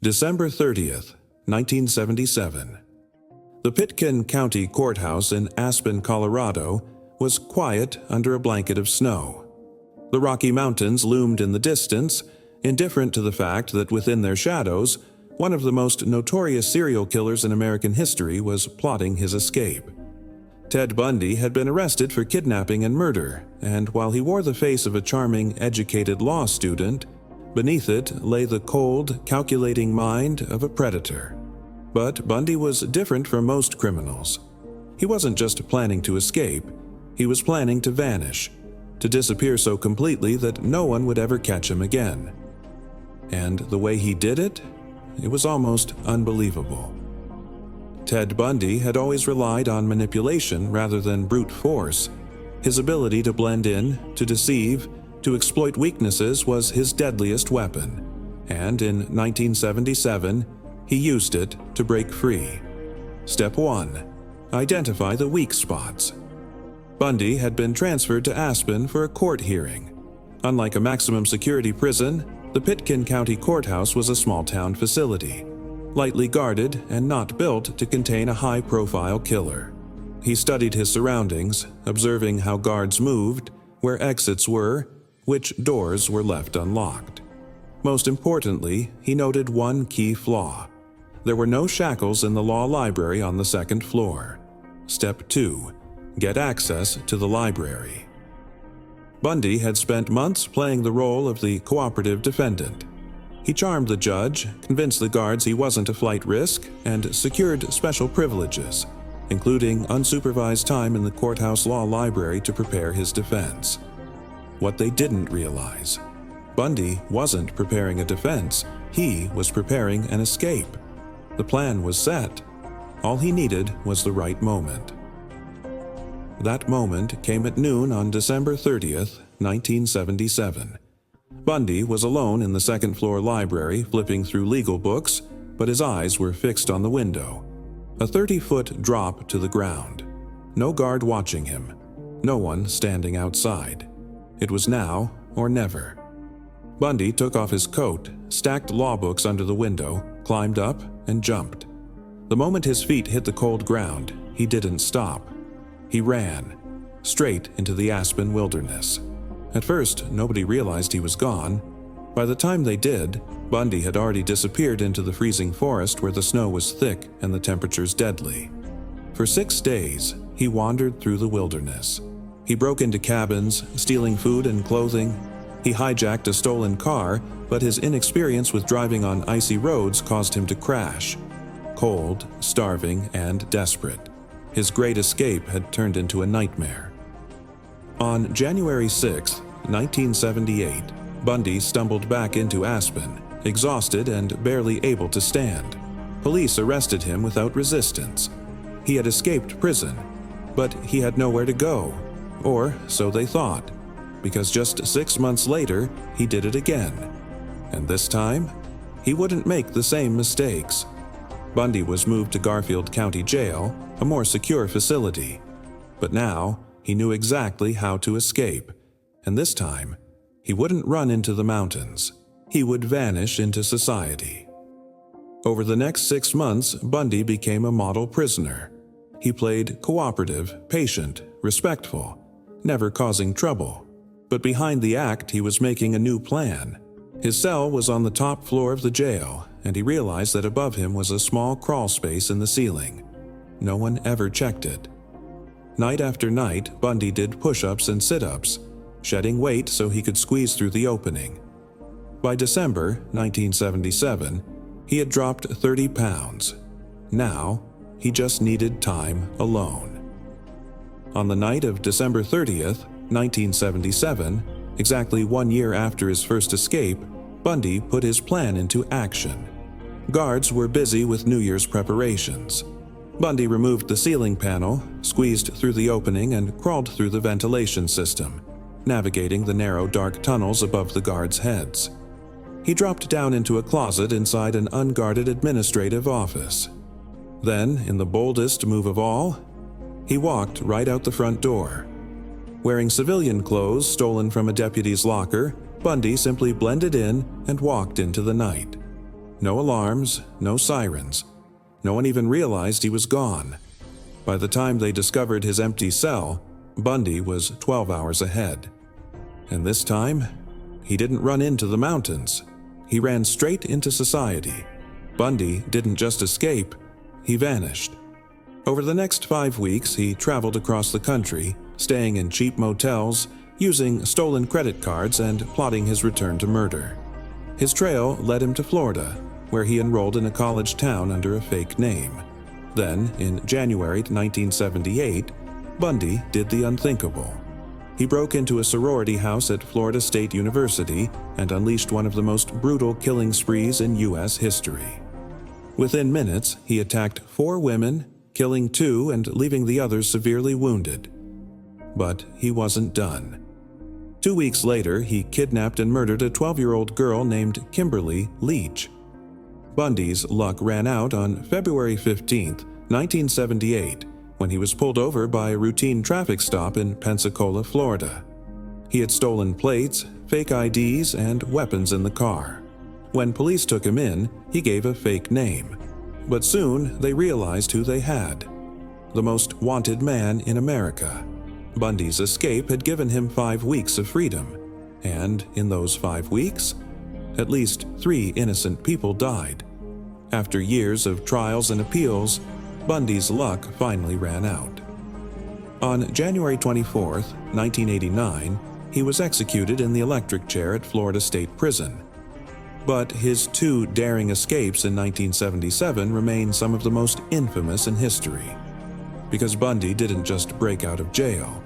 December 30th, 1977. The Pitkin County Courthouse in Aspen, Colorado, was quiet under a blanket of snow. The Rocky Mountains loomed in the distance, indifferent to the fact that within their shadows, one of the most notorious serial killers in American history was plotting his escape. Ted Bundy had been arrested for kidnapping and murder, and while he wore the face of a charming, educated law student, beneath it lay the cold, calculating mind of a predator. But Bundy was different from most criminals. He wasn't just planning to escape, he was planning to vanish, to disappear so completely that no one would ever catch him again. And the way he did it? It was almost unbelievable. Ted Bundy had always relied on manipulation rather than brute force. His ability to blend in, to deceive, to exploit weaknesses was his deadliest weapon, and in 1977, he used it to break free. Step 1. Identify the weak spots. Bundy had been transferred to Aspen for a court hearing. Unlike a maximum security prison, the Pitkin County Courthouse was a small-town facility, lightly guarded and not built to contain a high-profile killer. He studied his surroundings, observing how guards moved, where exits were, which doors were left unlocked. Most importantly, he noted one key flaw. There were no shackles in the law library on the second floor. Step 2. Get access to the library. Bundy had spent months playing the role of the cooperative defendant. He charmed the judge, convinced the guards he wasn't a flight risk, and secured special privileges, including unsupervised time in the courthouse law library to prepare his defense. What they didn't realize: Bundy wasn't preparing a defense, he was preparing an escape. The plan was set. All he needed was the right moment. That moment came at noon on December 30th, 1977. Bundy was alone in the second-floor library flipping through legal books, but his eyes were fixed on the window. A 30-foot drop to the ground. No guard watching him. No one standing outside. It was now or never. Bundy took off his coat, stacked law books under the window, climbed up, and jumped. The moment his feet hit the cold ground, he didn't stop. He ran, straight into the Aspen wilderness. At first, nobody realized he was gone. By the time they did, Bundy had already disappeared into the freezing forest where the snow was thick and the temperatures deadly. For 6 days, he wandered through the wilderness. He broke into cabins, stealing food and clothing. He hijacked a stolen car, but his inexperience with driving on icy roads caused him to crash. Cold, starving, and desperate, his great escape had turned into a nightmare. On January 6, 1978, Bundy stumbled back into Aspen, exhausted and barely able to stand. Police arrested him without resistance. He had escaped prison, but he had nowhere to go. Or so they thought, because just 6 months later, he did it again. And this time, he wouldn't make the same mistakes. Bundy was moved to Garfield County Jail, a more secure facility. But now, he knew exactly how to escape. And this time, he wouldn't run into the mountains. He would vanish into society. Over the next 6 months, Bundy became a model prisoner. He played cooperative, patient, respectful, never causing trouble. But behind the act, he was making a new plan. His cell was on the top floor of the jail, and he realized that above him was a small crawl space in the ceiling. No one ever checked it. Night after night, Bundy did push-ups and sit-ups, shedding weight so he could squeeze through the opening. By December 1977, he had dropped 30 pounds. Now, he just needed time alone. On the night of December 30th, 1977, exactly 1 year after his first escape, Bundy put his plan into action. Guards were busy with New Year's preparations. Bundy removed the ceiling panel, squeezed through the opening, and crawled through the ventilation system, navigating the narrow, dark tunnels above the guards' heads. He dropped down into a closet inside an unguarded administrative office. Then, in the boldest move of all, he walked right out the front door. Wearing civilian clothes stolen from a deputy's locker, Bundy simply blended in and walked into the night. No alarms, no sirens. No one even realized he was gone. By the time they discovered his empty cell, Bundy was 12 hours ahead. And this time, he didn't run into the mountains. He ran straight into society. Bundy didn't just escape, he vanished. Over the next 5 weeks, he traveled across the country, staying in cheap motels, using stolen credit cards, and plotting his return to murder. His trail led him to Florida, where he enrolled in a college town under a fake name. Then, in January 1978, Bundy did the unthinkable. He broke into a sorority house at Florida State University and unleashed one of the most brutal killing sprees in U.S. history. Within minutes, he attacked 4 women, killing 2 and leaving the others severely wounded. But he wasn't done. 2 weeks later, he kidnapped and murdered a 12-year-old girl named Kimberly Leach. Bundy's luck ran out on February 15, 1978, when he was pulled over by a routine traffic stop in Pensacola, Florida. He had stolen plates, fake IDs, and weapons in the car. When police took him in, he gave a fake name. But soon they realized who they had: the most wanted man in America. Bundy's escape had given him 5 weeks of freedom, and in those 5 weeks, at least 3 innocent people died. After years of trials and appeals, Bundy's luck finally ran out. On January 24, 1989, he was executed in the electric chair at Florida State Prison. But his 2 daring escapes in 1977 remain some of the most infamous in history. Because Bundy didn't just break out of jail.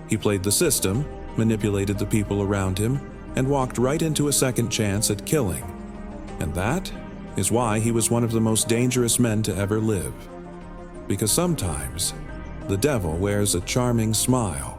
He played the system, manipulated the people around him, and walked right into a second chance at killing. And that is why he was one of the most dangerous men to ever live. Because sometimes, the devil wears a charming smile.